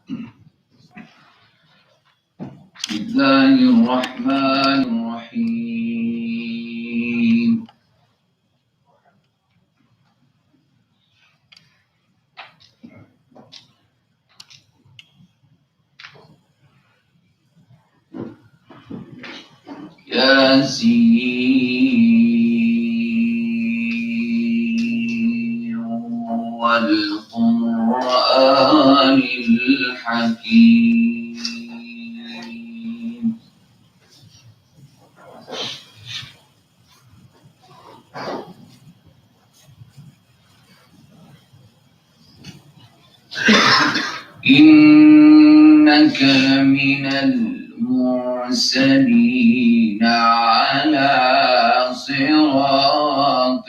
بسم الله الرحمن الرحيم. ياسين والقرآن الحكيم. إنك لمن المرسلين على صراط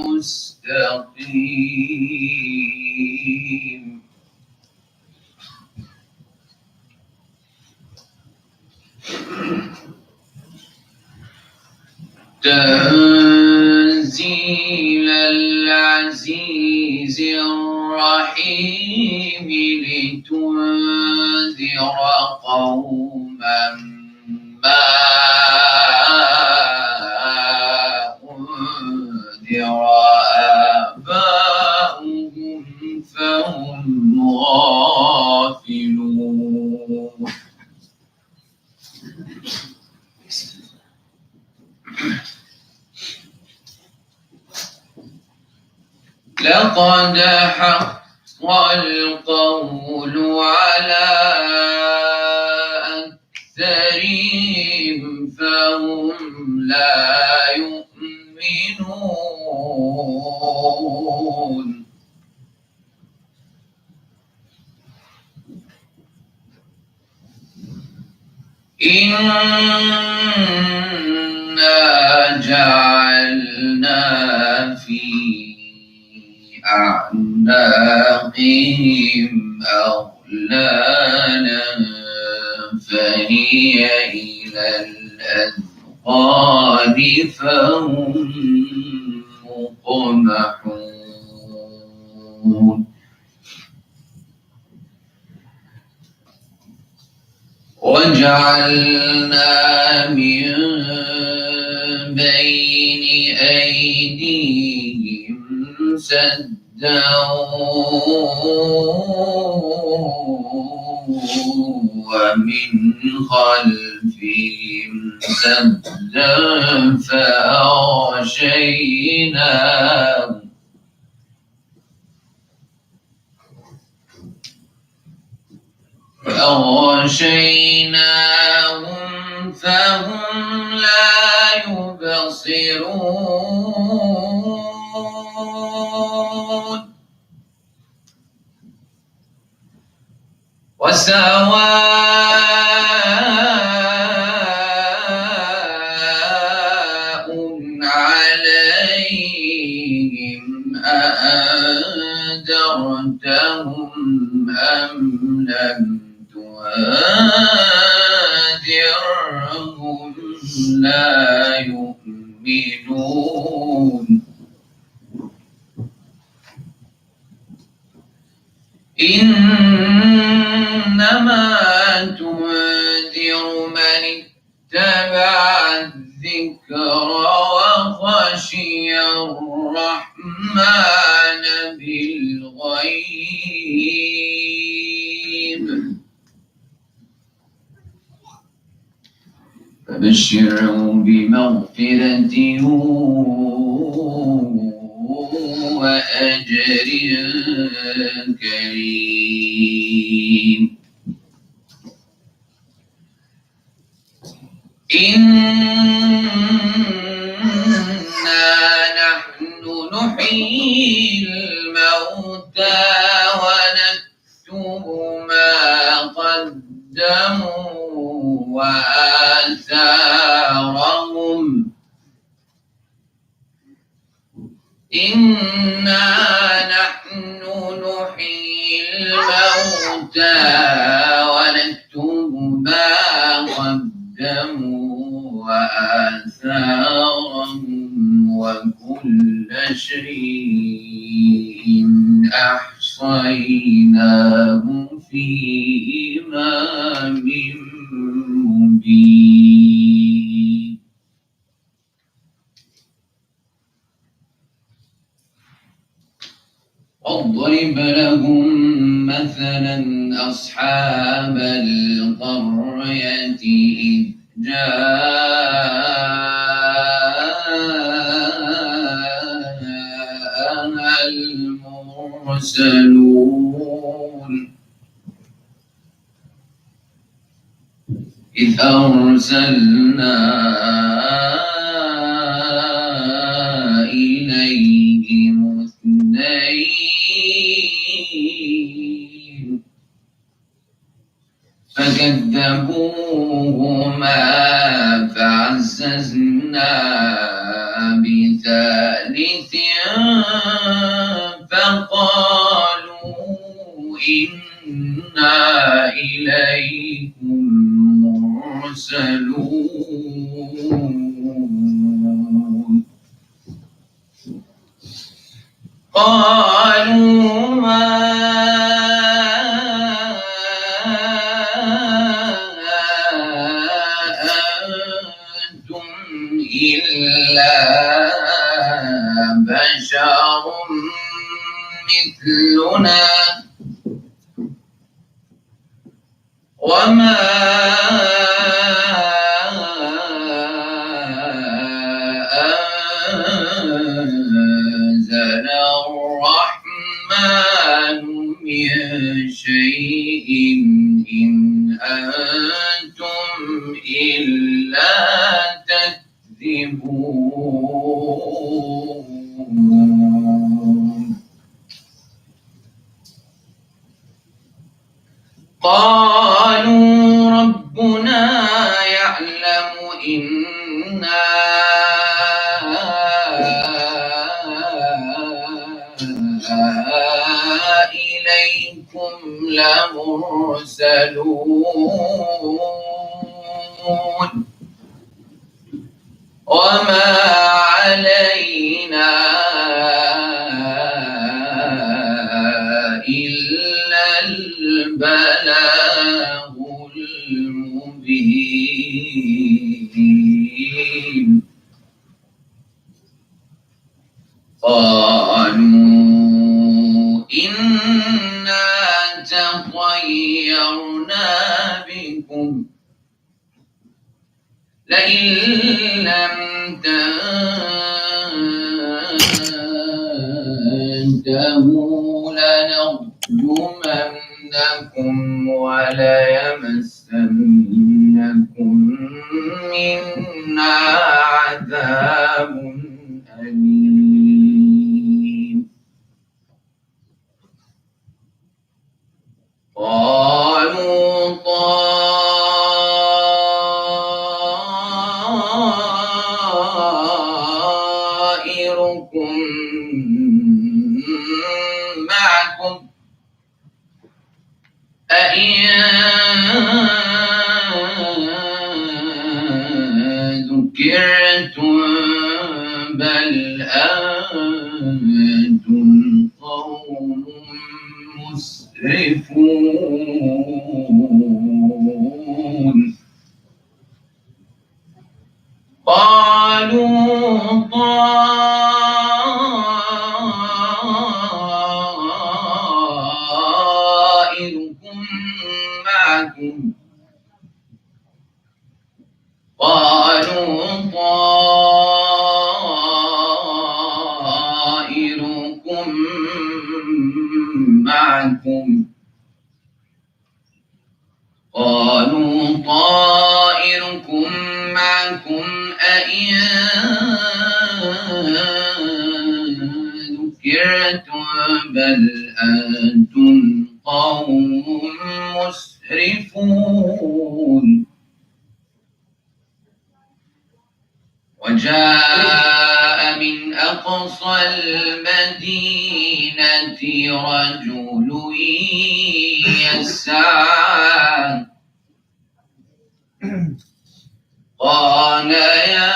مستقيم. تنزيل العزيز الرحيم لتنذر قوما ما أنذر آباؤهم فهم غافلون. لقد حق القول على أكثرهم فهم لا يؤمنون. إنا جعلنا في أعناقهم أغلالا فهي إلى الأذقان فهم مقمحون. وجعلنا من بين أيديهم سدا ومن خلفهم سدا فأغشيناهم فهم لا يبصرون. وسواء عليهم أأنذرتهم أم لم تنذرهم لا يؤمنون. إنما تنذر من اتبع الذكر وخشي الرحمن بالغيب فبشرهم بمغفرة وأجر كريم. إنا نحن نحيي الموتى ونكتب ما قدموا وآثارهم. إنا نحن نحيي الموتى ونكتب ما قدموا وآثارهم وكل شيء أحصيناه في إمام مبين. واضرب لهم مثلا أصحاب القرية إذ جاءها المرسلون إذ أرسلنا إليهم اثنين فكذبوهما فعززنا بثالث فقالوا إنا إليكم مرسلون قالوا ما أنتم إلا بشر مثلنا وما أنزل الرحمن من شيء إن أنتم إلا تكذبون قالوا ربنا يعلم إنا إليكم لمرسلون وما علينا إلا البلاغ المبين قالوا إنا تطيرنا بكم لئن لم تنتهوا لنرجمنكم وليمسنكم منا عذاب أليم قالوا طائركم معكم أئن ذكرتم بل أنتم قوم مسرفون قالوا طائركم معكم قالوا طائركم معكم قالوا طائركم معكم أئن ذكرتم بل أنتم قوم مسرفون وجاء من أقصى المدينة رجل يسعى قال يا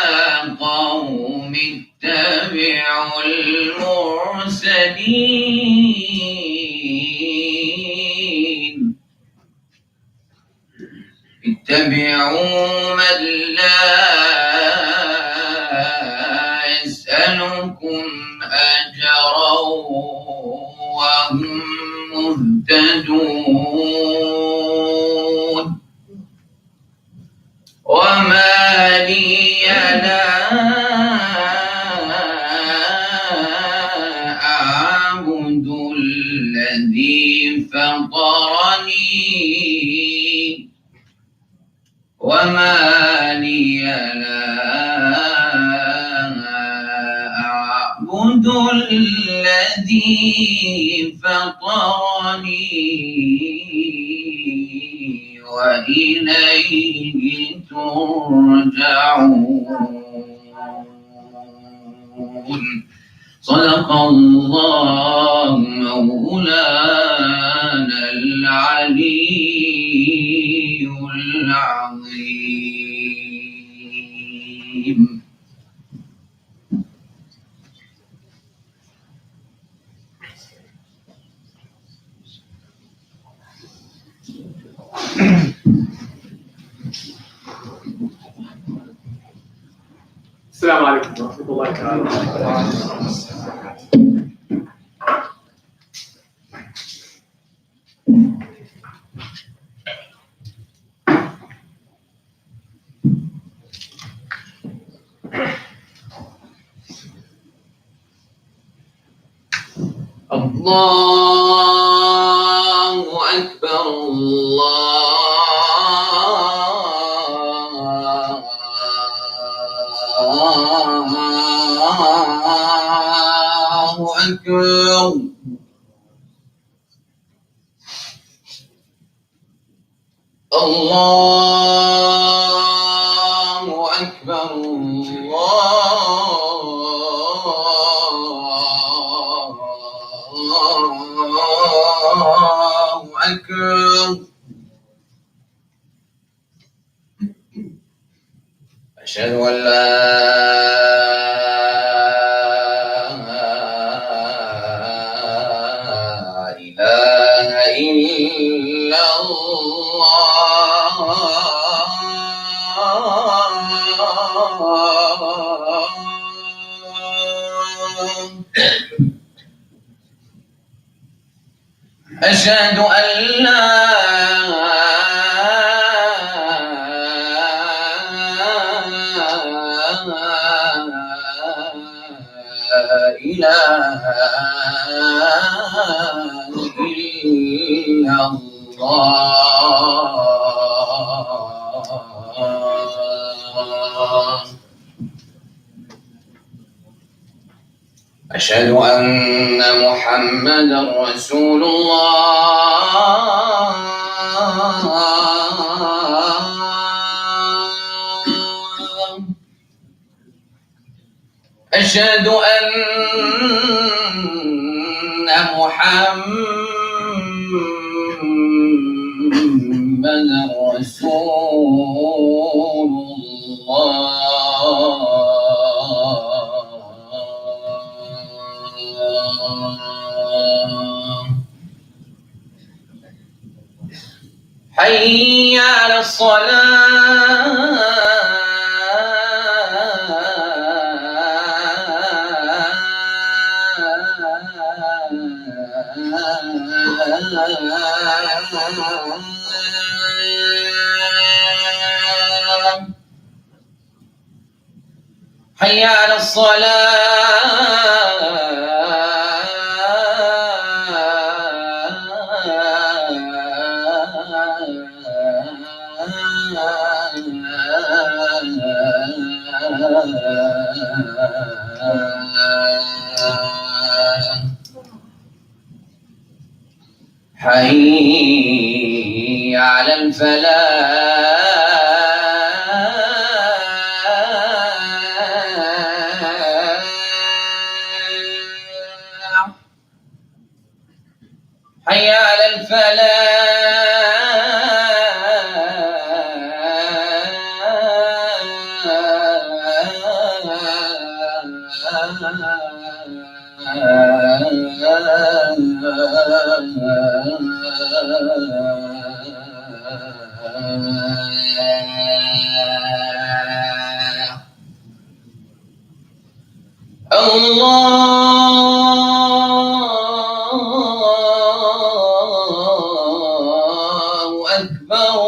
قوم اتبعوا المرسلين اتبعوا من لا يسألكم أجرا وهم مهتدون وما لي لا أعبد الذي فطرني وما لي لا أعبد الذي فطرني وإليه ترجعون. صدق الله مولانا العلي العظيم. السلام عليكم ورحمة الله تعالى. الله أكبر الله أكبر. الله أكبر الله أكبر. أشهد أن لا إله إلا الله. أشهد أن لا إله إلا الله. أشهد أن محمدًا رسول الله. أشهد أن محمدًا رسول الله. حي على الصلاة. حي على حي على الفلاح. حي على الفلاح. الله أكبر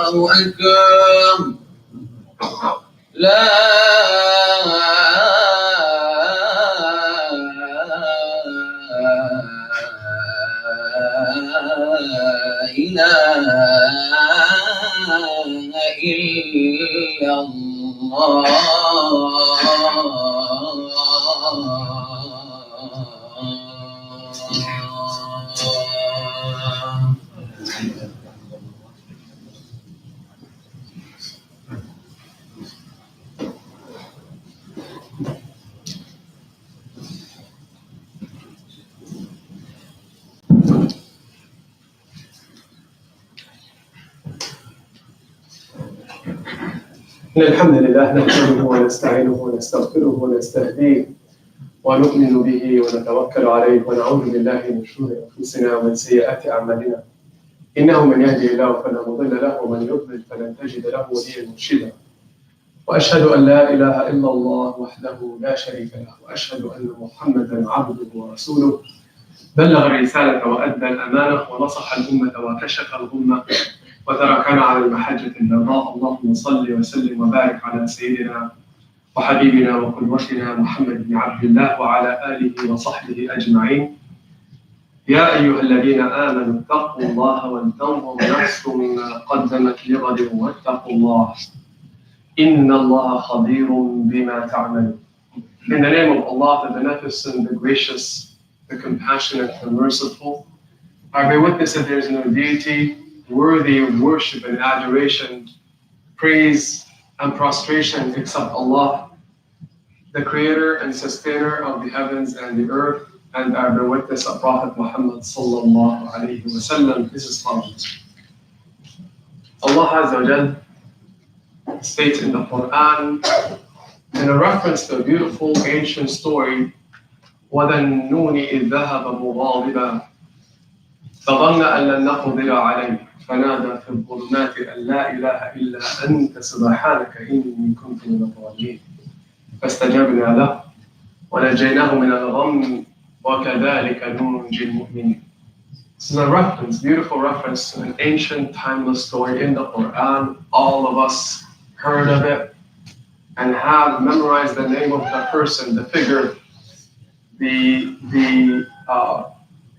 الله أكبر لا إله إلا الله إن الحمد لله نحمده ونستعينه ونستغفره ونستهديه ونؤمن به ونتوكل عليه ونعوذ بالله من شرور أنفسنا ومن سيئات أعمالنا إنه من يهدي الله فلا مضل له ومن يضلل فلن تجد له وليا مرشدا وأشهد أن لا إله إلا الله وحده لا شريك له وأشهد أن محمدا عبده ورسوله بلغ الرسالة وأدى الأمانة ونصح الأمة وكشف الغمة وتركنا على المحجة البيضاء. اللهم صل وسلم وبارك على سيدنا وحبيبنا وقدوتنا محمد بن عبد الله وعلى آله وصحبه أجمعين. يا أيها الذين آمنوا اتقوا الله ولتنظر نفس ما قدمت لغد واتقوا الله إن الله خبير بما تعملون. In the name of Allah, the Beneficent, the Gracious, the Compassionate, the Merciful, I bear witness that there is no deity worthy of worship and adoration, praise and prostration except Allah, the Creator and Sustainer of the heavens and the earth, and I bear witness of Prophet Muhammad sallallahu alayhi wa sallam is as follows. Allah Azza wa Jal states in the Quran, in a reference to a beautiful ancient story, وَذَا النُّونِ إِذْ ذَهَبَ مُغَاضِبًا فظن أن لن نقدر عليه فنادى في الظلمات أن لا إله إلا أنت سبحانك إني كنت من الظالمين فاستجبنا له ونجيناه من الغم وكذلك ننجي المؤمنين. This is a reference, beautiful reference to an ancient timeless story in the Quran. All of us heard of it and have memorized the name of the person, the figure, the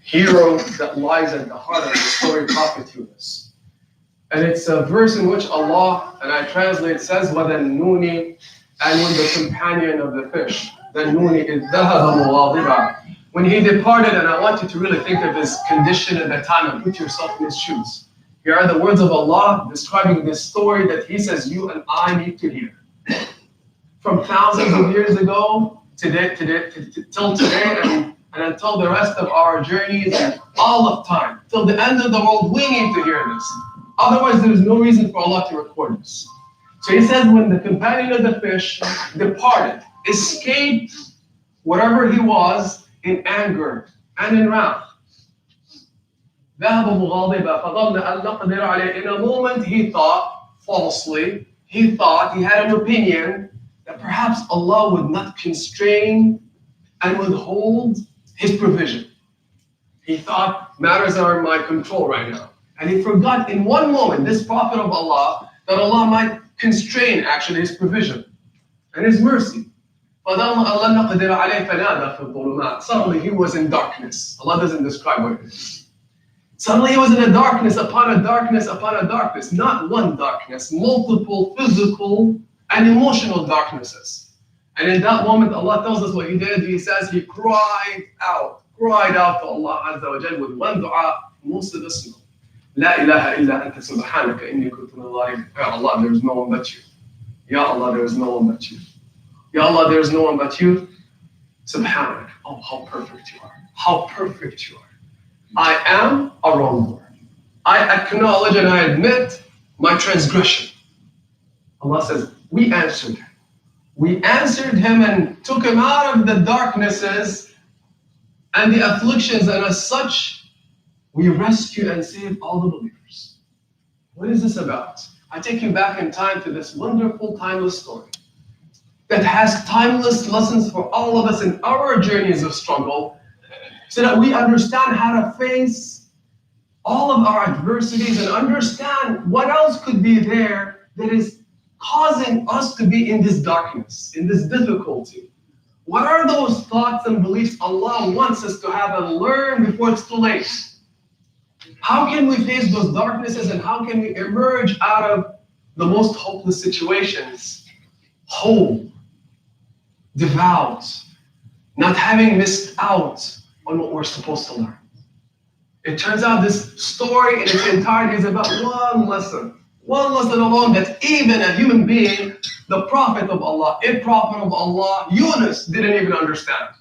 hero that lies at the heart of the story, Prophet Yunus. And it's a verse in which Allah, and I translate, says, وَذَنُّونِ, and when the companion of the fish, ذَنُّونِ إِذْ ذَهَبَ مُغَاضِبًا, when he departed, and I want you to really think of his condition at that time and put yourself in his shoes. Here are the words of Allah describing this story that He says you and I need to hear. From thousands of years ago, till today, and until the rest of our journeys and all of time, till the end of the world, we need to hear this. Otherwise, there is no reason for Allah to record this. So He says, when the companion of the fish departed, escaped wherever he was in anger and in wrath. ذهب مغاضبا فظن أن نقدر عليه. In a moment, he thought falsely, he had an opinion that perhaps Allah would not constrain and withhold His provision. He thought matters are in my control right now. And he forgot in one moment, this Prophet of Allah, that Allah might constrain actually His provision and His mercy. Suddenly he was in darkness. Allah doesn't describe what it is. Suddenly he was in a darkness upon a darkness upon a darkness. Not one darkness, multiple physical and emotional darknesses. And in that moment, Allah tells us what He did. He says He cried out to Allah Azza wa Jal with one dua, most of us know. La ilaha illa anta subhanaka inni kuntu min al-zalimin. Ya Allah, there is no one but You. Ya Allah, there is no one but You. Ya Allah, there is no one but You. Subhanak. Oh, how perfect You are. How perfect You are. I am a wrongdoer. I acknowledge and I admit my transgression. Allah says, we answered Him. We answered Him and took Him out of the darknesses and the afflictions, and as such, we rescue and save all the believers. What is this about? I take you back in time to this wonderful, timeless story that has timeless lessons for all of us in our journeys of struggle, so that we understand how to face all of our adversities and understand what else could be there that is causing us to be in this darkness, in this difficulty. What are those thoughts and beliefs Allah wants us to have and learn before it's too late? How can we face those darknesses, and how can we emerge out of the most hopeless situations whole, devout, not having missed out on what we're supposed to learn? It turns out this story in its entirety is about one lesson alone, that even a human being, the Prophet of Allah, a Prophet of Allah, Yunus, didn't even understand.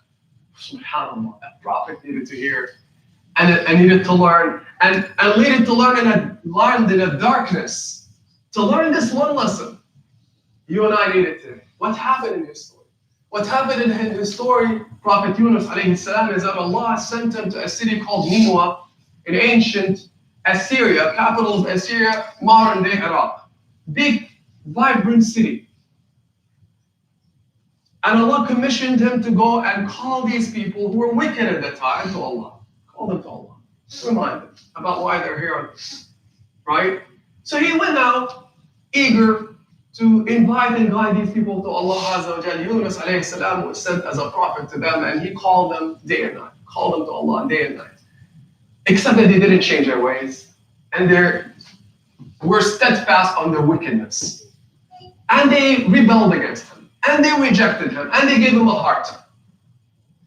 SubhanAllah, that Prophet needed to hear and needed to learn, and needed to learn in a darkness. To learn this one lesson, you and I needed to. What happened in his story? What happened in his story, Prophet Yunus alayhi salam, is that Allah sent him to a city called Nineveh in ancient Assyria, capital of Assyria, modern day Iraq. Big, vibrant city. And Allah commissioned him to go and call these people who were wicked at the time to Allah. Call them to Allah. Remind them about why they're here on earth. Right? So he went out, eager to invite and guide these people to Allah Azza wa Jal. Yunus alayhi salam was sent as a prophet to them, and he called them day and night. Called them to Allah day and night. Except that they didn't change their ways, and they were steadfast on their wickedness. And they rebelled against him, and they rejected him, and they gave him a hard time.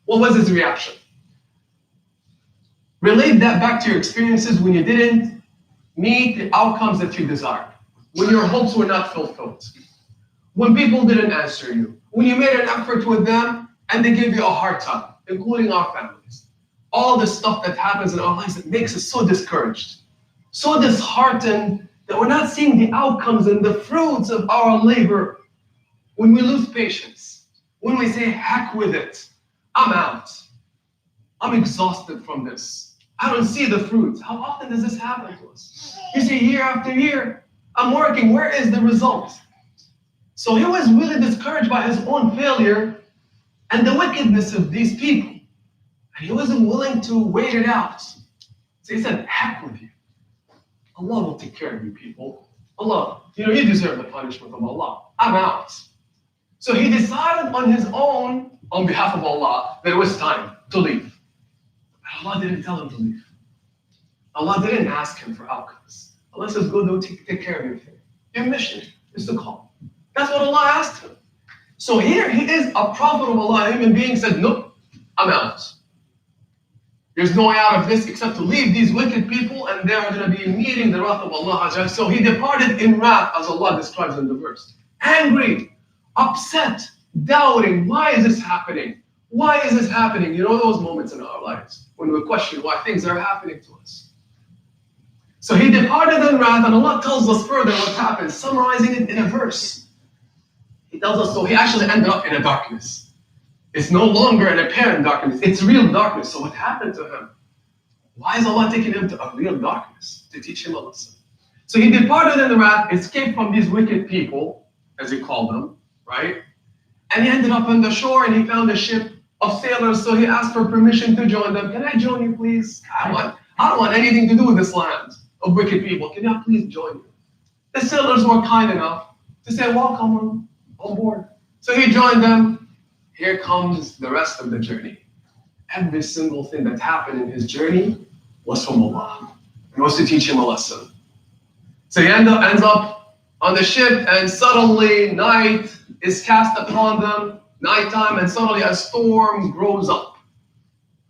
What was his reaction? Relate that back to your experiences when you didn't meet the outcomes that you desired, when your hopes were not fulfilled, when people didn't answer you, when you made an effort with them and they gave you a hard time, including our families. All the stuff that happens in our lives that makes us so discouraged, so disheartened that we're not seeing the outcomes and the fruits of our labor. When we lose patience, when we say, heck with it, I'm out. I'm exhausted from this. I don't see the fruits. How often does this happen to us? You see, year after year, I'm working. Where is the result? So he was really discouraged by his own failure and the wickedness of these people. And he wasn't willing to wait it out. So he said, heck with you. Allah will take care of you people. Allah, you deserve the punishment of Allah. I'm out. So he decided on his own, on behalf of Allah, that it was time to leave. But Allah didn't tell him to leave. Allah didn't ask him for outcomes. Allah says, go take care of your thing. Your mission is to call. That's what Allah asked him. So here he is, a prophet of Allah, a human being, said, nope, I'm out. There's no way out of this except to leave these wicked people, and they're going to be meeting the wrath of Allah. So he departed in wrath, as Allah describes in the verse. Angry, upset, doubting, why is this happening? Why is this happening? You know those moments in our lives when we question why things are happening to us. So he departed in wrath, and Allah tells us further what happened, summarizing it in a verse. He tells us, so he actually ended up in a darkness. It's no longer an apparent darkness, it's real darkness. So what happened to him? Why is Allah taking him to a real darkness? To teach him a lesson. So he departed in the wrath, escaped from these wicked people, as he called them, right? And he ended up on the shore, and he found a ship of sailors, so he asked for permission to join them. Can I join you, please? I don't want anything to do with this land of wicked people. Can I please join you? The sailors were kind enough to say, welcome on board. So he joined them. Here comes the rest of the journey. Every single thing that happened in his journey was from Allah. It was to teach him a lesson. So he ends up on the ship, and suddenly night is cast upon them, nighttime, and suddenly a storm grows up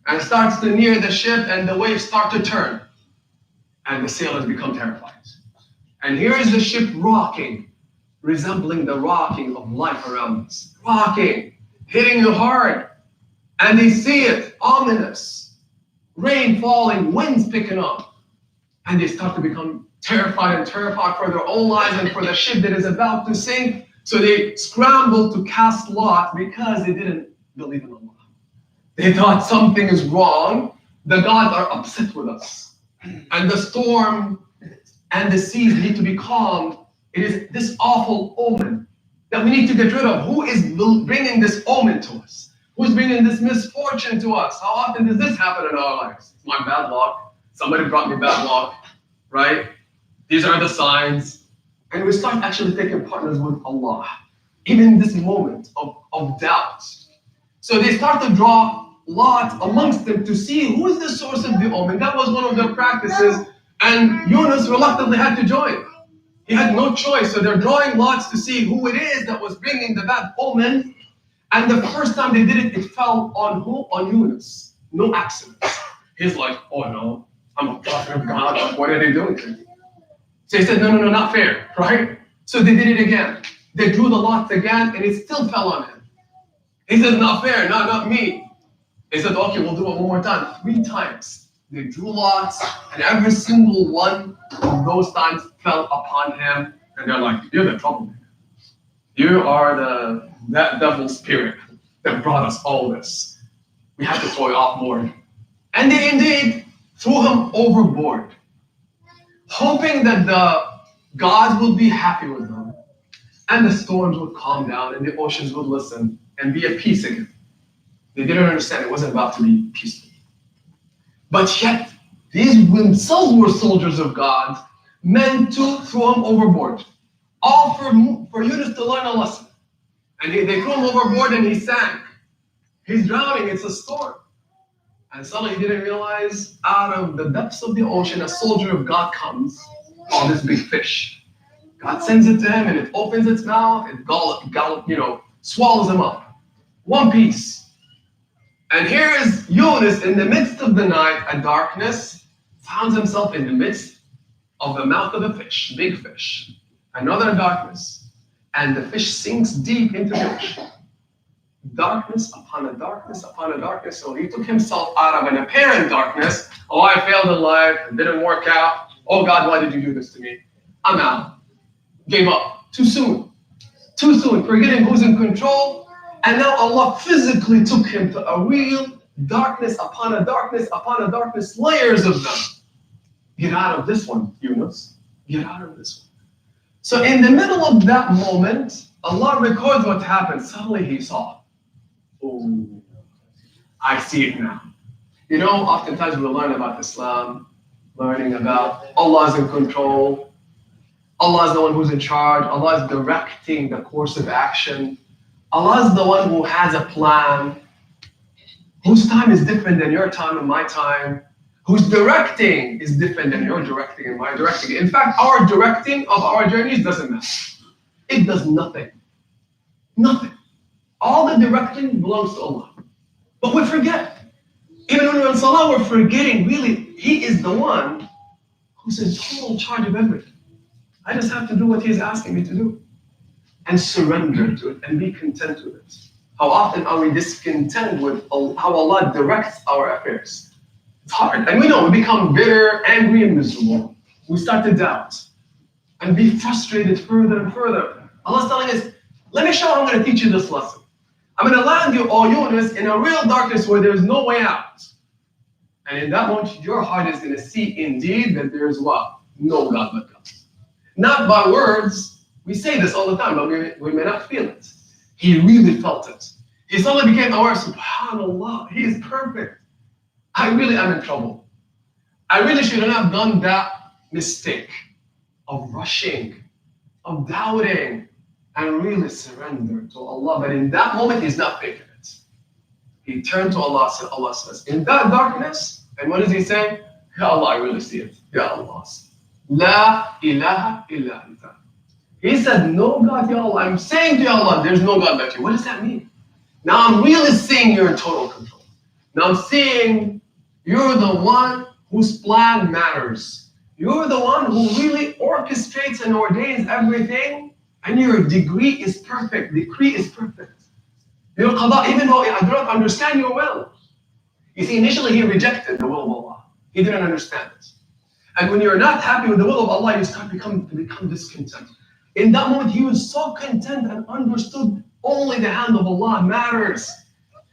and starts to near the ship, and the waves start to turn, and the sailors become terrified. And here is the ship rocking, resembling the rocking of life around us. Rocking, hitting you hard, and they see it, ominous. Rain falling, winds picking up, and they start to become terrified for their own lives and for the ship that is about to sink. So they scrambled to cast lot because they didn't believe in Allah. They thought something is wrong. The gods are upset with us. And the storm and the seas need to be calmed. It is this awful omen that we need to get rid of. Who is bringing this omen to us? Who's bringing this misfortune to us? How often does this happen in our lives? It's my bad luck. Somebody brought me bad luck, right? These are the signs. And we start actually taking partners with Allah, even in this moment of doubt. So they start to draw lots amongst them to see who is the source of the omen. That was one of their practices. And Yunus reluctantly had to join. He had no choice. So they're drawing lots to see who it is that was bringing the bad omen. And the first time they did it, it fell on who? On Yunus. No accident. He's like, oh no, I'm a prophet of God. What are they doing to me? So he said, no, not fair, right? So they did it again. They drew the lots again, and it still fell on him. He said, not fair, not me. They said, okay, we'll do it one more time. 3 times. They drew lots, and every single one of those times fell upon him. And they're like, you're the troublemaker. You are that devil spirit that brought us all this. We have to throw you off board. And they indeed threw him overboard, hoping that the gods would be happy with them, and the storms would calm down, and the oceans would listen, and be at peace again. They didn't understand it wasn't about to be peaceful. But yet, these themselves were soldiers of God, meant to throw him overboard. All for Yunus to learn a lesson. And they threw him overboard and he sank. He's drowning, it's a storm. And suddenly he didn't realize, out of the depths of the ocean, a soldier of God comes on this big fish. God sends it to him and it opens its mouth, it swallows him up. One piece. And here is Yunus in the midst of the night, a darkness, finds himself in the midst of the mouth of a fish, big fish. Another darkness. And the fish sinks deep into the ocean. Darkness upon a darkness upon a darkness. So he took himself out of an apparent darkness. Oh, I failed in life. It didn't work out. Oh God, why did you do this to me? I'm out. Gave up. Too soon. Too soon. Forgetting who's in control. And now Allah physically took him to a real darkness upon a darkness upon a darkness, layers of them. Get out of this one, Yunus. Get out of this one. So in the middle of that moment, Allah records what happened. Suddenly he saw. Oh, I see it now. You know, oftentimes we learn about Islam, learning about Allah is in control. Allah is the one who's in charge. Allah is directing the course of action. Allah is the one who has a plan, whose time is different than your time and my time, whose directing is different than your directing and my directing. In fact, our directing of our journeys doesn't matter. It does nothing. Nothing. All the directing belongs to Allah. But we forget. Even when we're in Salah, we're forgetting, really, He is the one who's in total charge of everything. I just have to do what He's asking me to do. And surrender to it and be content with it. How often are we discontent with how Allah directs our affairs? It's hard. And we know we become bitter, angry, and miserable. We start to doubt and be frustrated further and further. Allah's telling us, let me show how I'm going to teach you this lesson. I'm going to land you, O Yunus, in a real darkness where there's no way out. And in that moment, your heart is going to see indeed that there is what? No God but God. Not by words. We say this all the time, but we may not feel it. He really felt it. He suddenly became aware, subhanAllah, He is perfect. I really am in trouble. I really shouldn't have done that mistake of rushing, of doubting, and really surrender to Allah. But in that moment, he's not faking it. He turned to Allah, and Allah says, in that darkness, and what does he say? Ya Allah, I really see it. Ya Allah. La ilaha illa anta. He said, no God, Ya Allah. I'm saying to Ya Allah, there's no God but you. What does that mean? Now I'm really seeing you're in total control. Now I'm seeing you're the one whose plan matters. You're the one who really orchestrates and ordains everything, and your decree is perfect. Decree is perfect. Your qada, even though I do not understand your will. You see, initially he rejected the will of Allah. He didn't understand it. And when you're not happy with the will of Allah, you start to become discontent. In that moment, he was so content and understood only the hand of Allah matters.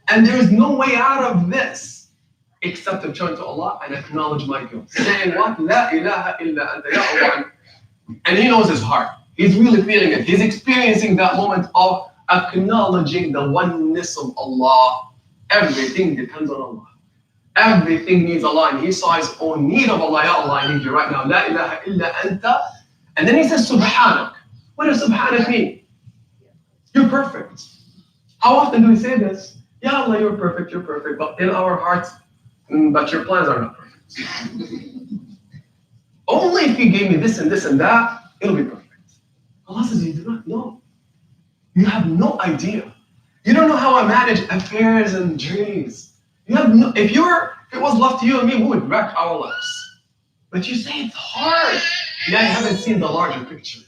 And there is no way out of this except to turn to Allah and acknowledge my guilt. Saying what? La ilaha illa anta ya Allah. And he knows his heart. He's really feeling it. He's experiencing that moment of acknowledging the oneness of Allah. Everything depends on Allah. Everything needs Allah, and he saw his own need of Allah. Ya Allah, I need you right now. La ilaha illa anta. And then he says, Subhanak. What does Subhanak mean? You're perfect. How often do we say this? Ya Allah, you're perfect, but in our hearts, but your plans are not perfect. Only if you gave me this and this and that, it'll be perfect. Allah says, you do not know. You have no idea. You don't know how I manage affairs and journeys. You have no, if it was left to you and me, we would wreck our lives. But you say it's hard. Yeah, you haven't seen the larger picture.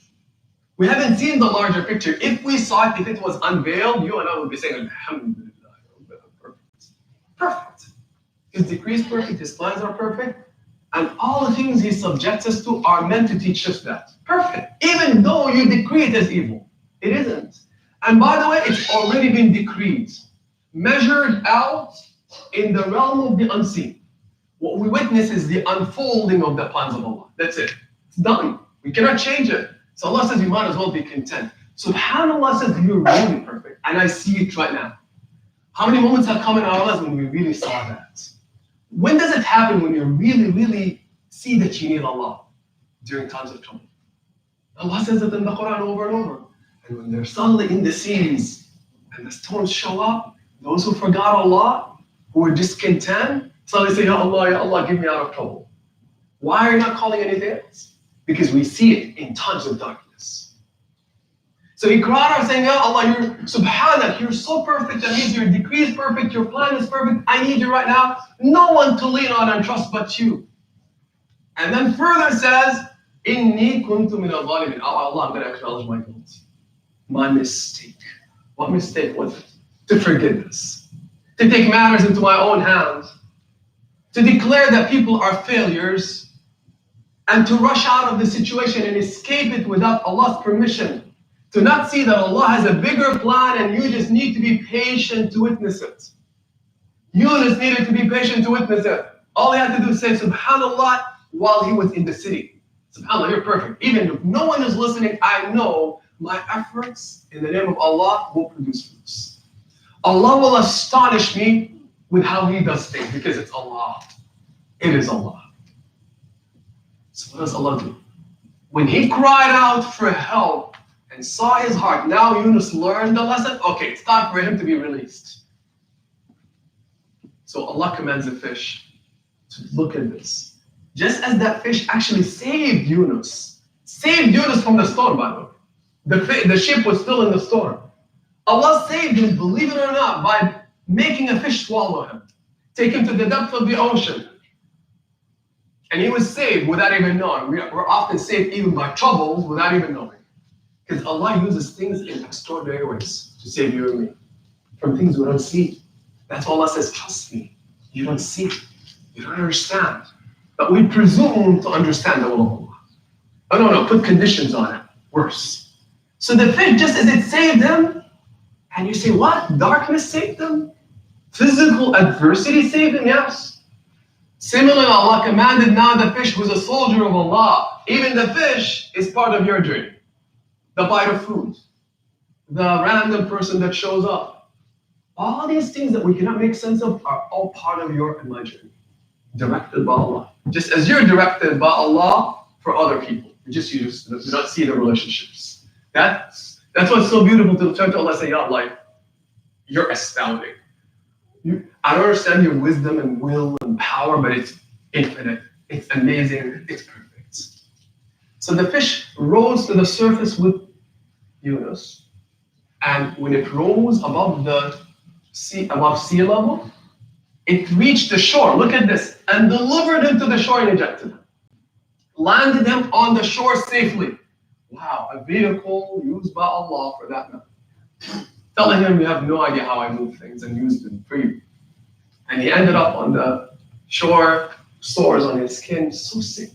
We haven't seen the larger picture. If we saw it, if it was unveiled, you and I would be saying, Alhamdulillah, perfect. Perfect. His decree is perfect, his plans are perfect, and all the things he subjects us to are meant to teach us that. Perfect. Even though you decree it as evil. It isn't. And by the way, it's already been decreed, measured out in the realm of the unseen. What we witness is the unfolding of the plans of Allah. That's it. It's done. We cannot change it. So Allah says you might as well be content. SubhanAllah says you're really perfect. And I see it right now. How many moments have come in our lives when we really saw that? When does it happen when you really, really see that you need Allah? During times of trouble. Allah says it in the Quran over and over. And when they're suddenly in the seas and the storms show up, those who forgot Allah, who are discontent, suddenly say, Ya Allah, give me out of trouble. Why are you not calling anything else? Because we see it in times of darkness. So he cried out saying, Ya Allah, you're Subhanak, you're so perfect. That means your decree is perfect, your plan is perfect. I need you right now. No one to lean on and trust but you. And then further says, Inni kuntu min al-zalimin. Oh Allah, I'm going to acknowledge my guilt. My mistake. What mistake was it? To forget this. To take matters into my own hands. To declare that people are failures. And to rush out of the situation and escape it without Allah's permission. To not see that Allah has a bigger plan and you just need to be patient to witness it. Yunus needed to be patient to witness it. All he had to do is say Subhanallah while he was in the city. SubhanAllah, you're perfect. Even if no one is listening, I know my efforts in the name of Allah will produce fruits. Allah will astonish me with how He does things because it's Allah. It is Allah. So what does Allah do? When he cried out for help and saw his heart, now Yunus learned the lesson. Okay, it's time for him to be released. So Allah commands the fish to look at this. Just as that fish actually saved Yunus from the storm, by the way. The ship was still in the storm. Allah saved him, believe it or not, by making a fish swallow him, take him to the depth of the ocean. And he was saved without even knowing. We're often saved even by troubles without even knowing. Because Allah uses things in extraordinary ways to save you and me from things we don't see. That's why Allah says, trust me. You don't see. You don't understand. But we presume to understand the will of Allah. Oh, no, put conditions on it. Worse. So the fish, just as it saved him, and you say, what? Darkness saved him? Physical adversity saved him? Yes. Similarly, Allah commanded now the fish who's a soldier of Allah. Even the fish is part of your journey. The bite of food. The random person that shows up. All these things that we cannot make sense of are all part of your and my journey. Directed by Allah. Just as you're directed by Allah for other people. You just do not see the relationships. That's what's so beautiful to turn to Allah and say, Ya Allah, you're astounding. I don't understand your wisdom and will and power, but it's infinite. It's amazing. It's perfect. So the fish rose to the surface with Yunus. And when it rose above sea level, it reached the shore. Look at this. And delivered him to the shore and ejected him. Landed him on the shore safely. Wow, a vehicle used by Allah for that matter. Telling him, you have no idea how I move things and used them for you. And he ended up on the shore, sores on his skin, so sick.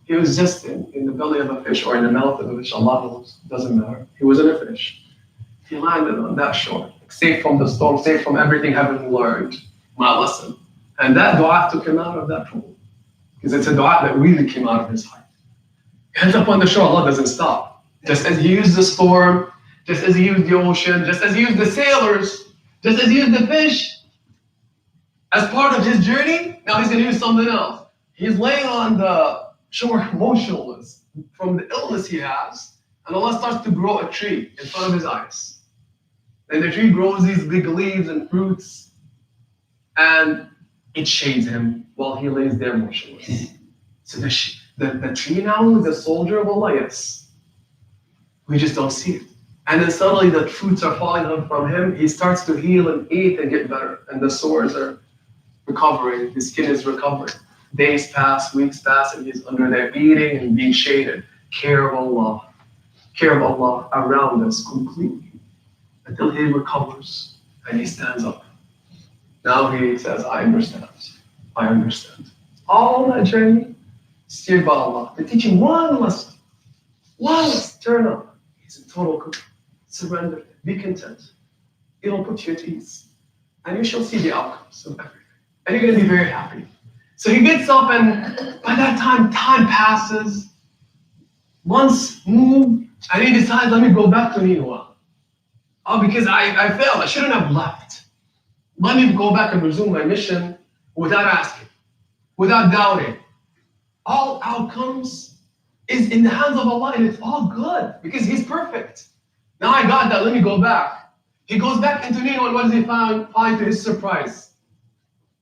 He was just in the belly of a fish or in the mouth of a fish, Allah knows, doesn't matter. He wasn't a fish. He landed on that shore, safe from the storm, safe from everything, having learned my lesson. And that dua took him out of that trouble. Because it's a dua that really came out of his heart. He ends up on the shore, Allah doesn't stop. Just as He used the storm, just as He used the ocean, just as He used the sailors, just as He used the fish, as part of His journey, now He's going to use something else. He's laying on the shore motionless from the illness he has, and Allah starts to grow a tree in front of his eyes. And the tree grows these big leaves and fruits, and it shades him while he lays there motionless. So the tree now is a soldier of Allah, yes. We just don't see it. And then suddenly the fruits are falling out from him. He starts to heal and eat and get better. And the sores are recovering. His skin is recovering. Days pass, weeks pass, and he's under there eating and being shaded. Care of Allah around us completely until he recovers and he stands up. Now he says, I understand. All that journey steered by Allah to teach him one lesson. Turn up. He's in total surrender. Be content. It'll put you at ease. And you shall see the outcomes of everything. And you're going to be very happy. So he gets up, and by that time passes. Months move, and he decides, let me go back to Nineveh. Oh, because I failed. I shouldn't have left. Let me go back and resume my mission without asking, without doubting. All outcomes is in the hands of Allah, and it's all good because He's perfect. Now I got that, let me go back. He goes back into Nineveh, and what does he find to his surprise?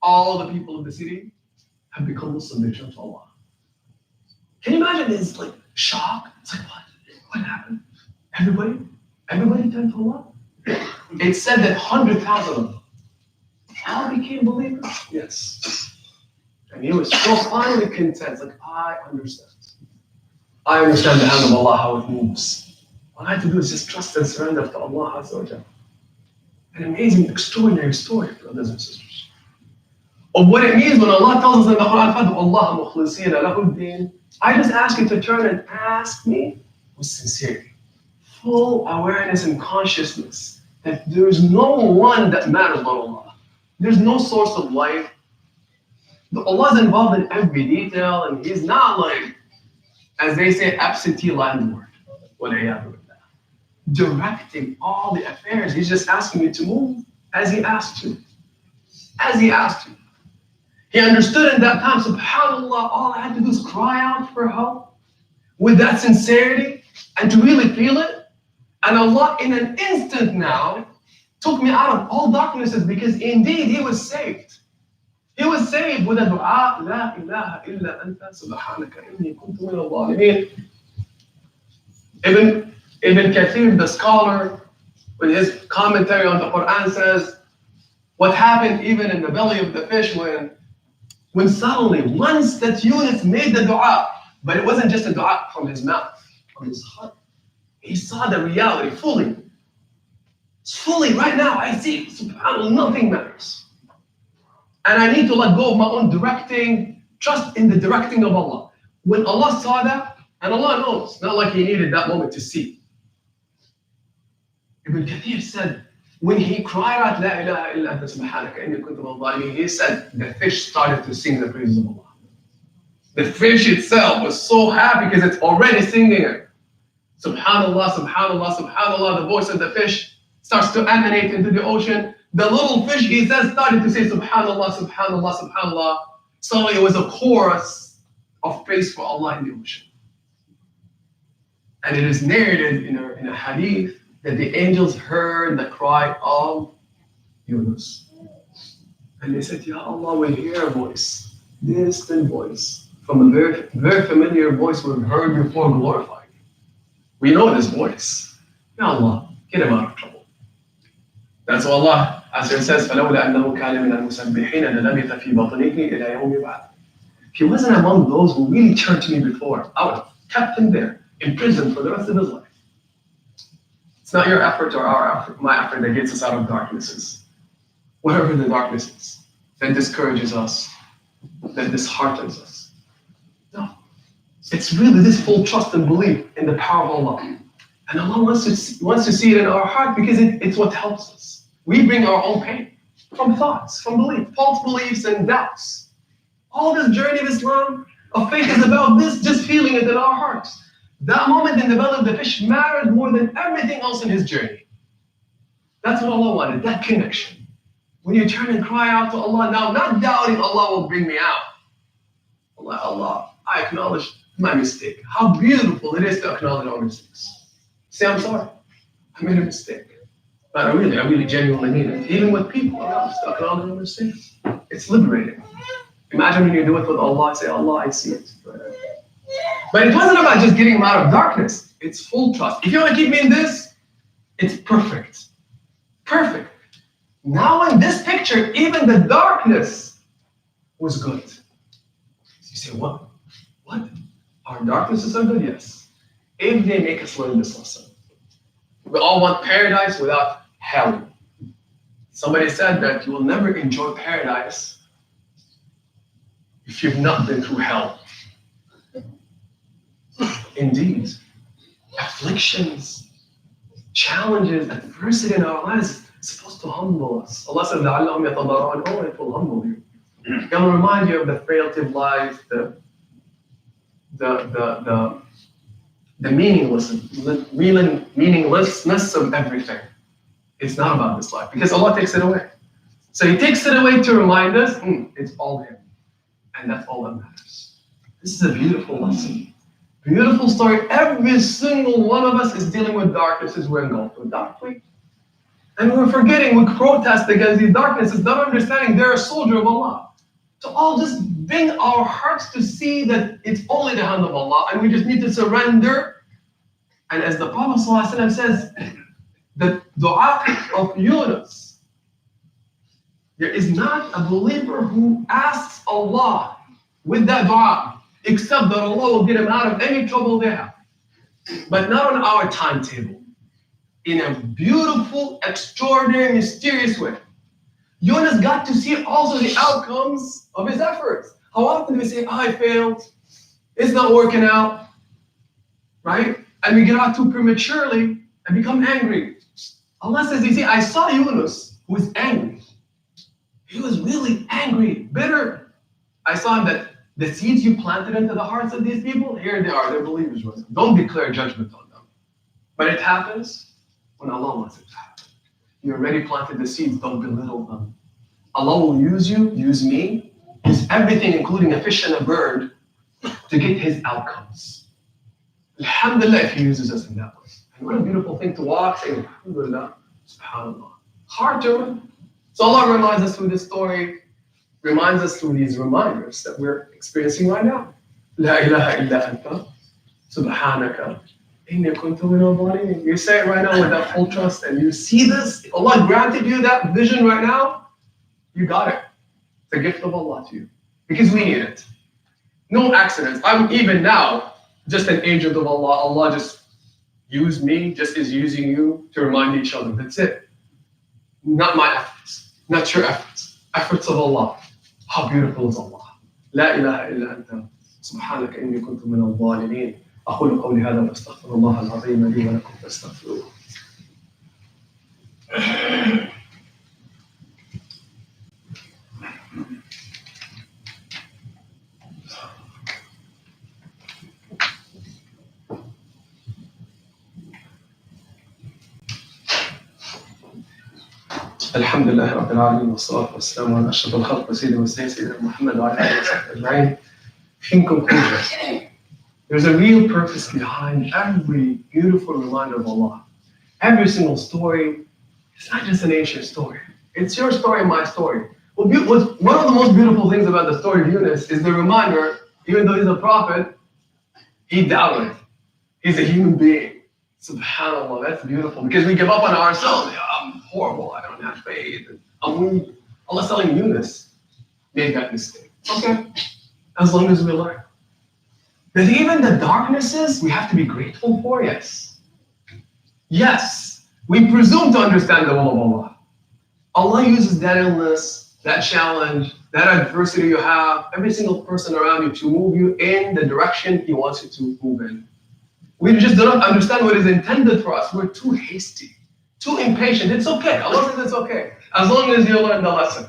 All the people of the city have become Muslim, they turn to Allah. Can you imagine his shock? It's like, what happened? Everybody turned to Allah? It said that 100,000 of them all became believers. Yes. And he was so finally content, I understand. I understand the hand of Allah, how it moves. All I have to do is just trust and surrender to Allah Azza wa Jalla. An amazing, extraordinary story, brothers and sisters. Of what it means when Allah tells us in the Quran, فَادْعُوا اللَّهَ مُخْلِصِينَ لَهُ الدِّينَ. I just ask you to turn and ask me with sincerity. Full awareness and consciousness that there's no one that matters but Allah. There's no source of life. Allah is involved in every detail, and He's not as they say, absentee landlord. Directing all the affairs. He's just asking you to move as He asked you. He understood in that time, subhanAllah, all I had to do is cry out for help with that sincerity and to really feel it. And Allah, in an instant now, took me out of all darknesses because indeed He was saved. He was saved with a dua, La ilaha illa anta subhanaka inni kuntu min al-zalimin. Ibn Kathir, the scholar, with his commentary on the Quran says, what happened even in the belly of the fish when suddenly, once that Yunus made the dua, but it wasn't just a dua from his mouth, from his heart. He saw the reality fully. Fully, right now, I see, subhanAllah, nothing matters. And I need to let go of my own directing, trust in the directing of Allah. When Allah saw that, and Allah knows, not like He needed that moment to see. Ibn Kathir said, when he cried out, La ilaha illa anta subhanaka inni kuntu minal zalimin, he said, the fish started to sing the praises of Allah. The fish itself was so happy because it's already singing it. Subhanallah, subhanallah, subhanallah. The voice of the fish starts to emanate into the ocean. The little fish, he says, started to say subhanallah, subhanallah, subhanallah. Suddenly it was a chorus of praise for Allah in the ocean. And it is narrated in a hadith that the angels heard the cry of Yunus. And they said, Ya Allah, we hear a voice, distant voice, from a very, very familiar voice we've heard before glorified. We know this voice. Ya Allah, get him out of trouble. That's what Allah, as it says, فَلَوْلَا أَنَّهُ كَانَ مِنَ الْمُسَبِّحِينَ لَلَبِثَ فِي بَطْنِهِ إِلَى يَوْمِ يُبْعَثُ. If he wasn't among those who really turned to me before, I would have kept him there, in prison for the rest of his life. It's not your effort or our effort, my effort that gets us out of darknesses. Whatever the darkness is, that discourages us, that disheartens us. No. It's really this full trust and belief in the power of Allah. And Allah wants to see it in our heart because it's what helps us. We bring our own pain from thoughts, from beliefs, false beliefs and doubts. All this journey of Islam, of faith is about this, just feeling it in our hearts. That moment in the belly of the fish matters more than everything else in his journey. That's what Allah wanted, that connection. When you turn and cry out to Allah now, not doubting Allah will bring me out. Allah, I acknowledge my mistake. How beautiful it is to acknowledge our mistakes. Say, I'm sorry, I made a mistake. But I really genuinely mean it. Even with people around us, to acknowledge our mistakes. It's liberating. Imagine when you do it with Allah, say, Allah, I see it. But it wasn't about just getting him out of darkness. It's full trust. If you want to keep me in this, it's perfect. Perfect. Now in this picture, even the darkness was good. You say, what? What? Our darknesses are good? Yes. If they make us learn this lesson. We all want paradise without hell. Somebody said that you will never enjoy paradise if you've not been through hell. Indeed, afflictions, challenges, adversity in our lives is supposed to humble us. Allah said, لَعَلَّهُمْ يَتَضَرَّعُونَ. Oh, it will humble you. It will remind you of the frailty of life, the meaninglessness of everything. It's not about this life because Allah takes it away. So He takes it away to remind us, it's all Him. And that's all that matters. This is a beautiful lesson. Beautiful story. Every single one of us is dealing with darknesses we're engulfed with darkly. And we're forgetting, we protest against these darknesses, not understanding they're a soldier of Allah. So all just bring our hearts to see that it's only the hand of Allah and we just need to surrender. And as the Prophet ﷺ says, the dua of Yunus, there is not a believer who asks Allah with that dua, except that Allah will get him out of any trouble they have. But not on our timetable. In a beautiful, extraordinary, mysterious way. Yunus got to see also the outcomes of his efforts. How often do we say, I failed, it's not working out, right? And we get out too prematurely and become angry. Allah says, you see, I saw Yunus who was angry. He was really angry, bitter. I saw him that the seeds you planted into the hearts of these people, here they are, they're believers. Don't declare judgment on them. But it happens when Allah wants it to happen. You already planted the seeds, don't belittle them. Allah will use you, use me, use everything, including a fish and a bird, to get His outcomes. Alhamdulillah, if He uses us in that way. And what a beautiful thing to walk, saying, Alhamdulillah, subhanAllah. Hard to run. So Allah reminds us through this story, reminds us through these reminders that we're experiencing right now. La ilaha illa anta, subhanaka, inni kuntu minal zalimin. You say it right now with that full trust and you see this. If Allah granted you that vision right now, you got it. It's a gift of Allah to you. Because we need it. No accidents. I'm even now just an agent of Allah. Allah just used me, just as using you to remind each other. That's it. Not my efforts. Not your efforts. Efforts of Allah. How beautiful is Allah. La ilaha illa anta. سبحانك إني كنت من الظالمين. أقول قولي هذا وأستغفر الله العظيم لي ولكم فاستغفروه. الحمد لله رب العالمين والصلاة والسلام على أشرف الخلق سيدنا سيدنا محمد وعلى آله وصحبه أجمعين. In conclusion, there's a real purpose behind every beautiful reminder of Allah. Every single story, it's not just an ancient story. It's your story and my story. One of the most beautiful things about the story of Yunus is the reminder, even though he's a prophet, he doubted. He's a human being. SubhanAllah, that's beautiful. Because we give up on ourselves. Yeah, I'm horrible, I don't have faith. I'm weak. Allah's telling Yunus, made that mistake. Okay, as long as we learn. That even the darknesses we have to be grateful for, yes. Yes, we presume to understand the will of Allah. Allah uses that illness, that challenge, that adversity you have, every single person around you to move you in the direction He wants you to move in. We just do not understand what is intended for us. We're too hasty. too impatient. It's okay. Allah says it's okay. As long as you learn the lesson.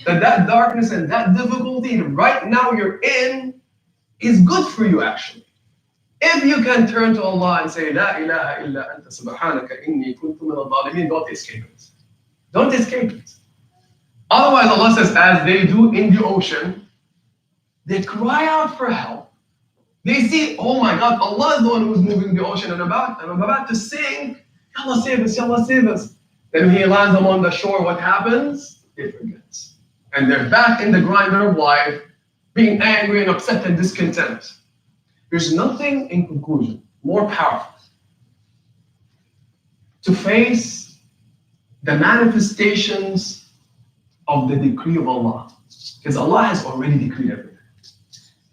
That darkness and that difficulty right now you're in is good for you actually. If you can turn to Allah and say, La ilaha illa anta subhanaka inni kuntu min al-zalimin, don't escape it. Don't escape it. Otherwise, Allah says, as they do in the ocean, they cry out for help. They see, oh my God, Allah is the one who's moving the ocean, and I'm about to sink. Ya Allah save us, Ya Allah save us. Then when He lands them on the shore, what happens? They forget. And they're back in the grind of life, being angry and upset and discontent. There's nothing, in conclusion, more powerful to face the manifestations of the decree of Allah. Because Allah has already decreed everything.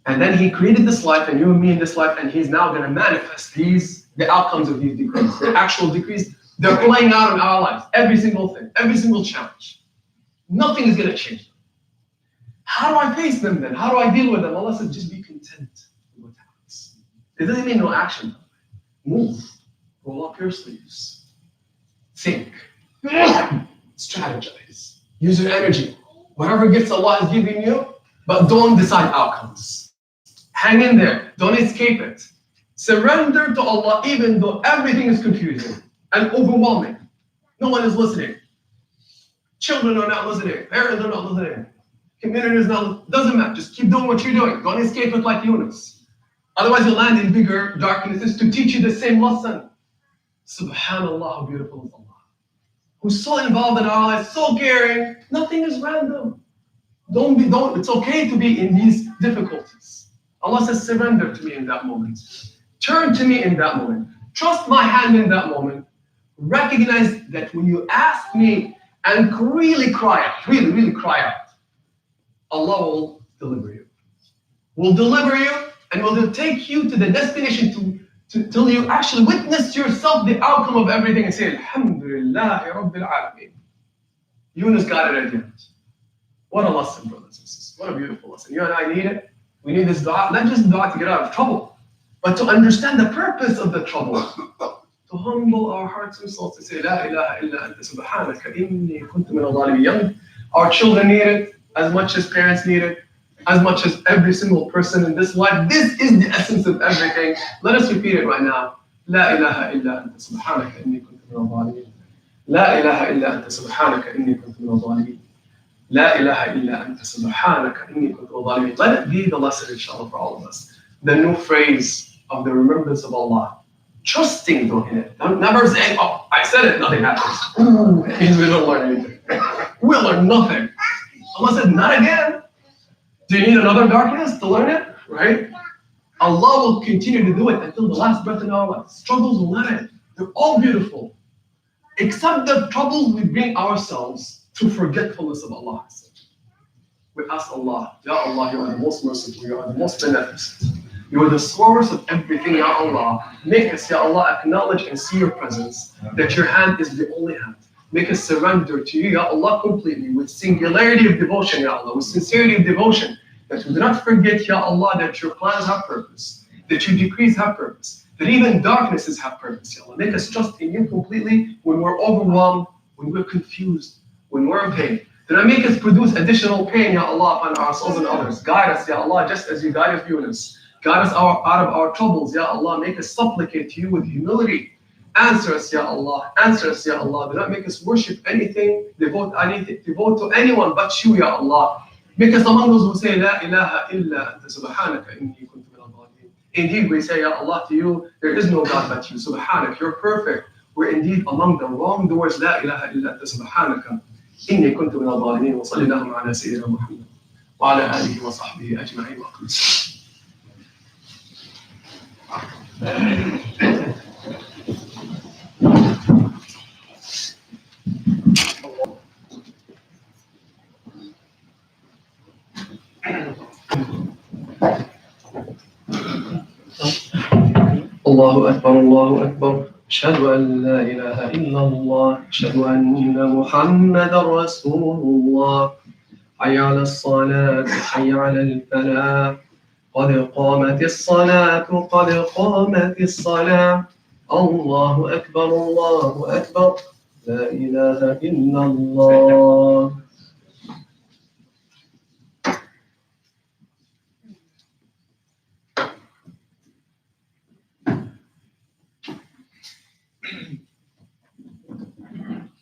And then He created this life and you and me in this life, and He's now going to manifest the outcomes of these decrees. The actual decrees, they're playing out in our lives. Every single thing, every single challenge. Nothing is going to change them. How do I face them then? How do I deal with them? Allah says, just be content with what happens. It doesn't mean no action. Move. Roll up your sleeves. Think. Strategize. Use your energy. Whatever gifts Allah has given you, but don't decide outcomes. Hang in there. Don't escape it. Surrender to Allah even though everything is confusing and overwhelming. No one is listening. Children are not listening. Parents are not listening. Community is not, doesn't matter. Just keep doing what you're doing. Don't escape it like Yunus. Otherwise you'll land in bigger darknesses to teach you the same lesson. Subhanallah, how beautiful is Allah. Who's so involved in our lives, so caring. Nothing is random. It's okay to be in these difficulties. Allah says, surrender to me in that moment. Turn to me in that moment. Trust my hand in that moment. Recognize that when you ask me and really cry out, really cry out, Allah will deliver you. Will deliver you and will take you to the destination till you actually witness yourself the outcome of everything and say, Alhamdulillahi Rabbil Alameen. Yunus got it at the end. What a lesson, brothers and sisters. What a beautiful lesson. You and I need it. We need this dua, not just dua to get out of trouble, but to understand the purpose of the trouble. To humble our hearts and souls to say, La ilaha illa anta subhanaka inni kuntu min al-zalimin. Our children need it as much as parents need it, as much as every single person in this life. This is the essence of everything. Let us repeat it right now. La ilaha illa anta subhanaka inni kuntu min al-zalimin. La ilaha illa anta subhanaka inni kuntu min al-zalimin. La ilaha illa anta subhanaka inni kuntu min al-zalimin. Let it be the lesson, inshallah, for all of us. The new phrase of the remembrance of Allah. Trusting though in it. Never saying, oh, I said it, nothing happens. Ooh, we don't learn anything. We'll learn nothing. Allah said, not again. Do you need another darkness to learn it? Right? Allah will continue to do it until the last breath in our lives. Struggles will not end. They're all beautiful. Except the troubles we bring ourselves through forgetfulness of Allah. We ask Allah, Ya Allah, you are the most merciful, you are the most beneficent. You are the source of everything, Ya Allah. Make us, Ya Allah, acknowledge and see your presence, that your hand is the only hand. Make us surrender to you, Ya Allah, completely, with singularity of devotion, Ya Allah, with sincerity of devotion, that we do not forget, Ya Allah, that your plans have purpose, that your decrees have purpose, that even darknesses have purpose, Ya Allah. Make us trust in you completely when we're overwhelmed, when we're confused, when we're in pain. Do not make us produce additional pain, Ya Allah, upon ourselves and others. Guide us, Ya Allah, just as you guided Yunus. Guide us out of our troubles, Ya Allah. Make us supplicate to you with humility. Answer us, Ya Allah. Answer us, Ya Allah. Do not make us worship anything, devote to anyone but you, Ya Allah. Make us among those who say, La ilaha illa anta subhanaka inni kuntu min al-zalimin. Indeed, we say, Ya Allah, to you, there is no God but you. Subhanak, you're perfect. We're indeed among the wrongdoers. La ilaha illa anta subhanaka inni kuntu min al-zalimin. Wa salli Allahumma ala Sayyidina Muhammad wa ala alihi wa sahbihi ajma'in wa aqim. الله أكبر الله أكبر أشهد أن لا إله إلا الله أشهد أن محمدا رسول الله حي على الصلاة حي على الفلاح قد قامت الصلاة قد قامت الصلاة الله أكبر الله أكبر لا إله إلا الله.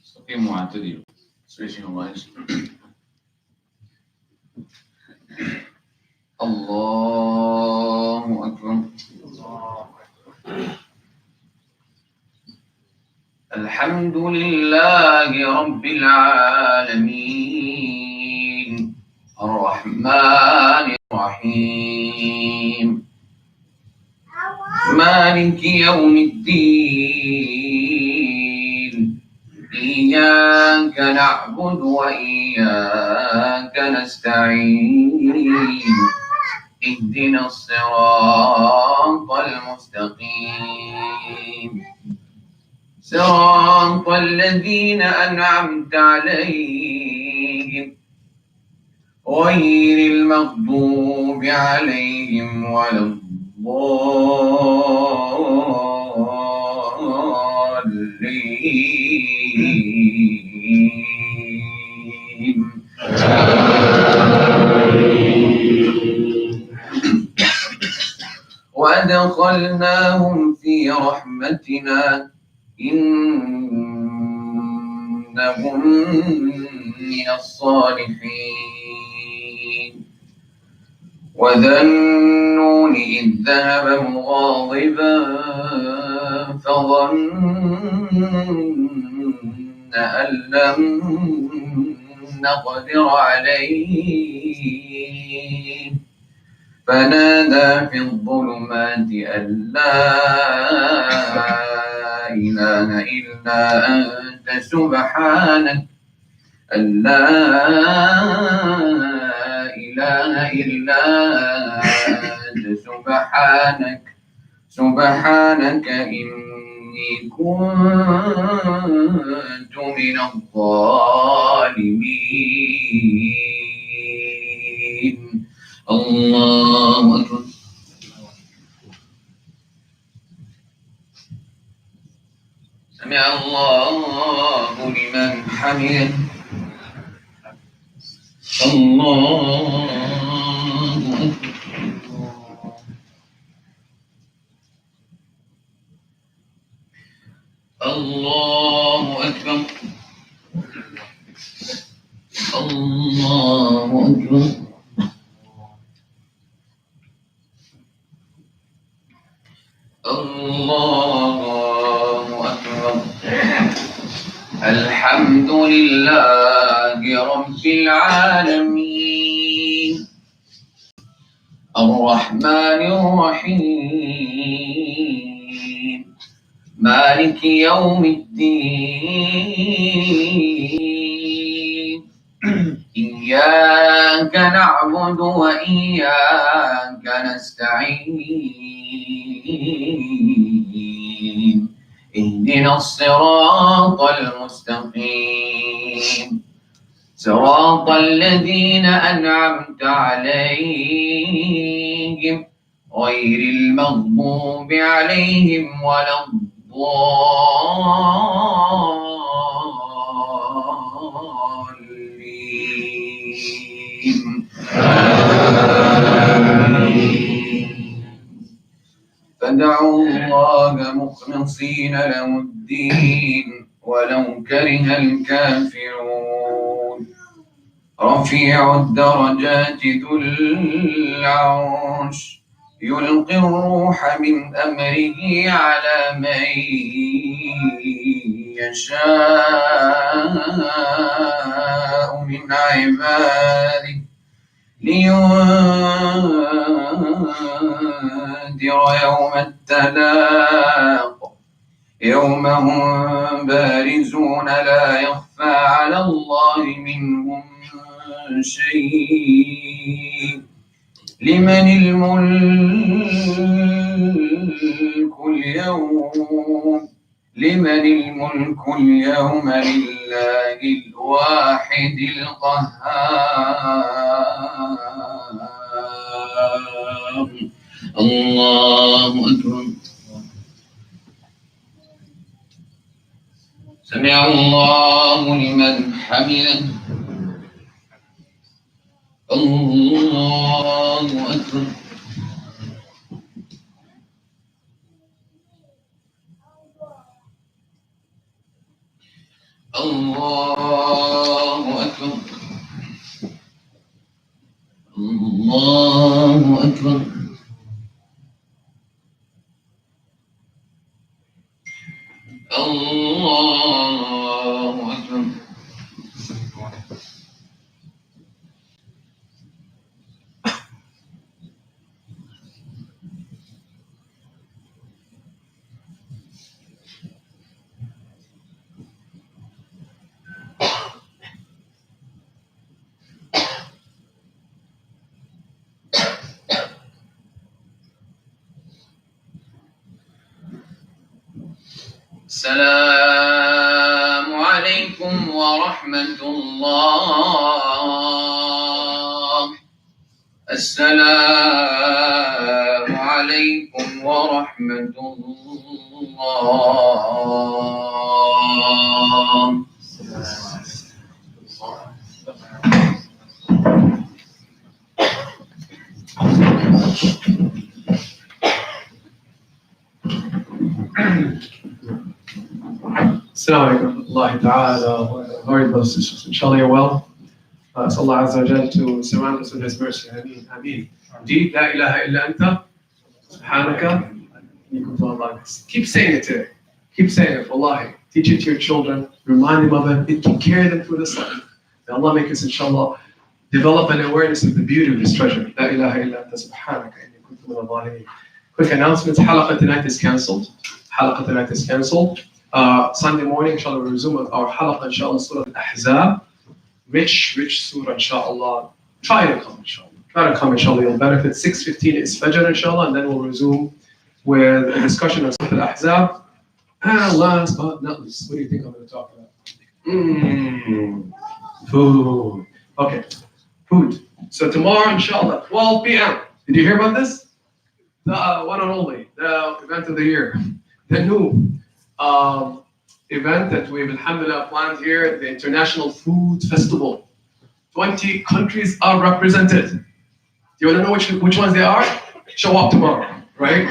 استقيموا واعتدلوا. Switching lines. الله أكبر. الحمد لله رب العالمين الرحمن الرحيم مالك يوم الدين إياك نعبد وإياك نستعين اهدنا الصراط المستقيم صراط الذين أنعمت عليهم غير المغضوب عليهم ولا الضالين. وأدخلناهم في رحمتنا إنهم من الصالحين. وذا النون إذ ذهب مغاضبا فظن أن لم نقدر عليه فنادى في الظلمات أن لا إله إلا أنت سبحانك أن لا إله إلا أنت سبحانك إني كنت من الظالمين. الله أكبر. سمع الله لمن حمده. الله أكبر. الله أكبر. الله أكبر. الله أكبر. الحمد لله رب العالمين الرحمن الرحيم مالك يوم الدين إياك نعبد وإياك نستعين اهدنا الصراط المستقيم صراط الذين أنعمت عليهم غير المغضوب عليهم ولا الضالين. فادعوا الله مخلصين له الدين ولو كره الكافرون. رفيع الدرجات ذو العرش يلقي الروح من أمره على من يشاء من عباده لينذر يوم التلاق يوم هم بارزون لا يخفى على الله منهم شيء. لمن الملك اليوم لله الواحد القهار. الله أكبر. سمع الله لمن حمده الله أكبر الله أكبر الله أكبر الله أكبر السلام عليكم ورحمة الله السلام عليكم ورحمة الله Assalamu alaikum wa rahmatullahi ta'ala. Very blessed sisters. Inshallah, you're well. Ask Allah Azza wa Jal to surround us with His mercy. Ameen. Ameen. Indeed, la ilaha illa anta, subhanaka, inni kuntu minaz. Keep saying it today. Keep saying it. Wallahi. Teach it to your children. Remind them of it. It can carry them through this life. May Allah make us, inshallah, develop an awareness of the beauty of this treasure. La ilaha illa anta, subhanaka, inni kuntu minaz. Quick announcements. Halaqa tonight is cancelled. Halaqa tonight is cancelled. Sunday morning, inshallah, we'll resume with our halaqa, inshallah, Surah Al-Ahzab. Rich surah, inshallah. Try to come, inshallah. Try to come, inshallah. You'll benefit. 6:15 is Fajr, inshallah, and then we'll resume with a discussion on Surah Al-Ahzab. And last but not least, what do you think I'm going to talk about? Food. Okay, food. So tomorrow, inshallah, 12 p.m. Did you hear about this? The one and only, the event of the year. The new event that we've, alhamdulillah, planned here, the International Food Festival. 20 countries are represented. Do you want to know which ones they are? Show up tomorrow, right?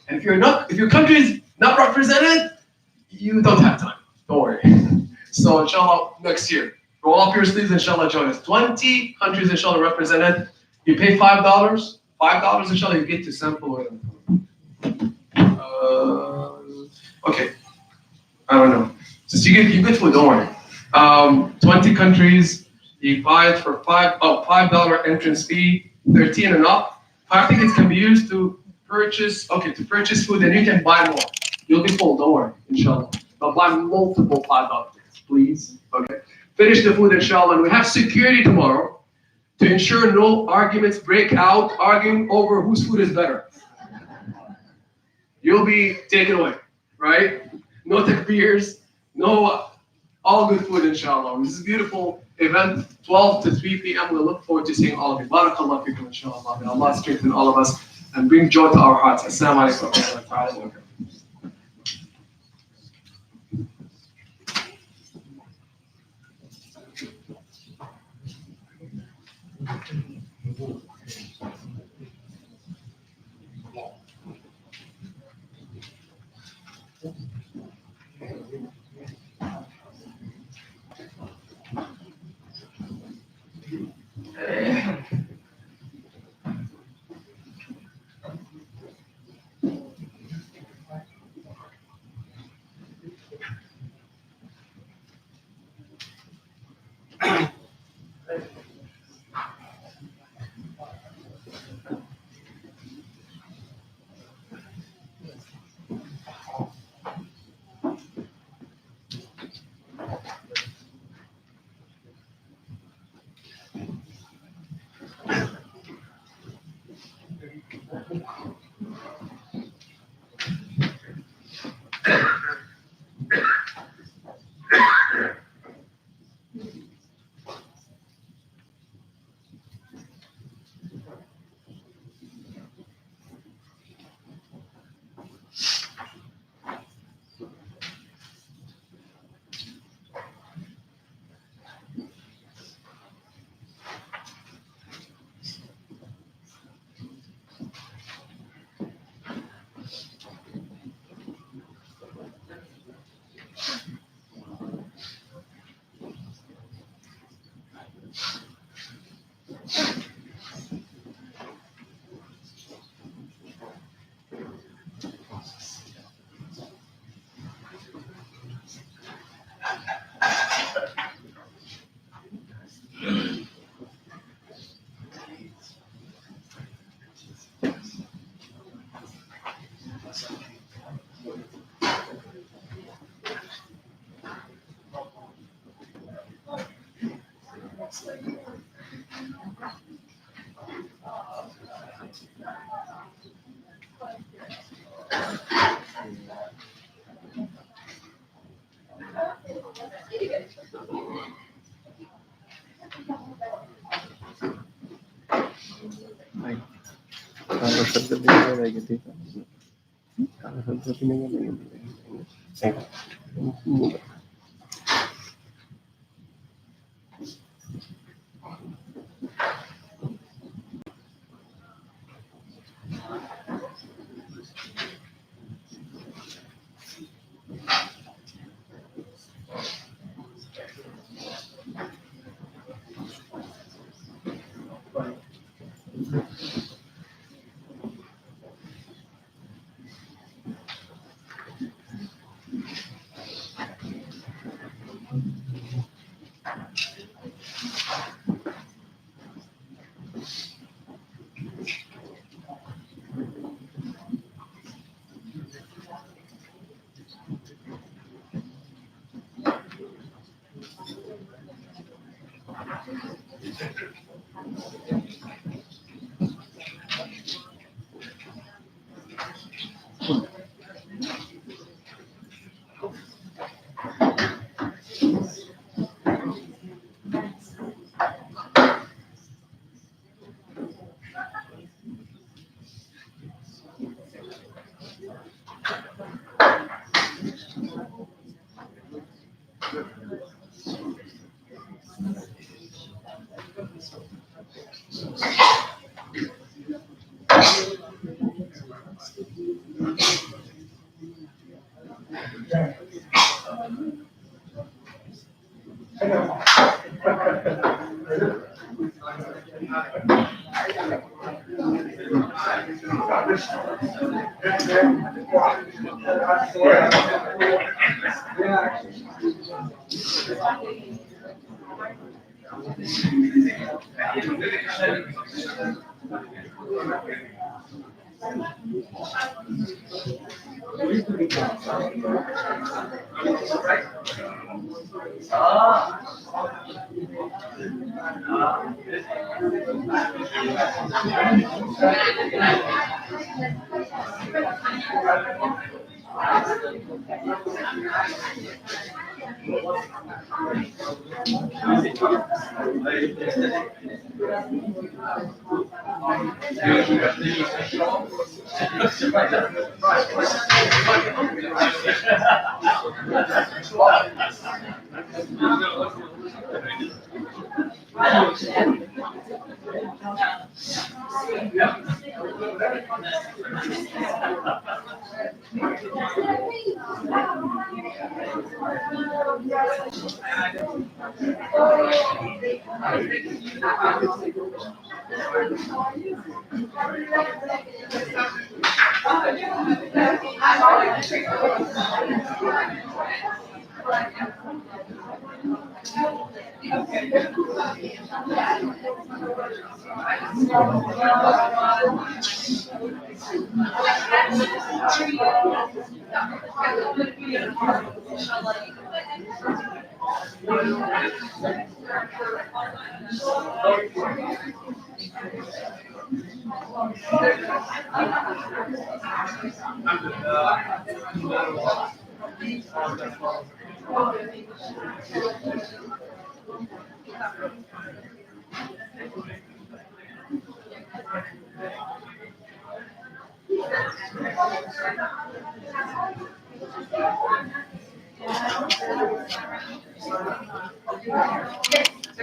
And if your country is not represented, you don't have time. Don't worry. So inshallah, next year, roll up your sleeves, inshallah, join us. 20 countries, inshallah, represented. You pay $5. $5, inshallah, you get to sample it. Okay. I don't know. Just you get food, don't worry. 20 countries, you buy it for $5 entrance fee, 13 and up. 5 tickets can be used to purchase food, and you can buy more. You'll be full, don't worry, inshallah. But buy multiple $5 tickets, please. Okay. Finish the food, inshallah. And we have security tomorrow to ensure no arguments break out, arguing over whose food is better. You'll be taken away, right? No takbirs, no, all good food, inshallah. This is a beautiful event, 12 to 3 p.m. We look forward to seeing all of you. Barakallah fikum, inshallah. May Allah strengthen all of us and bring joy to our hearts. Assalamu alaikum wa rahmatullahi wa barakatuh.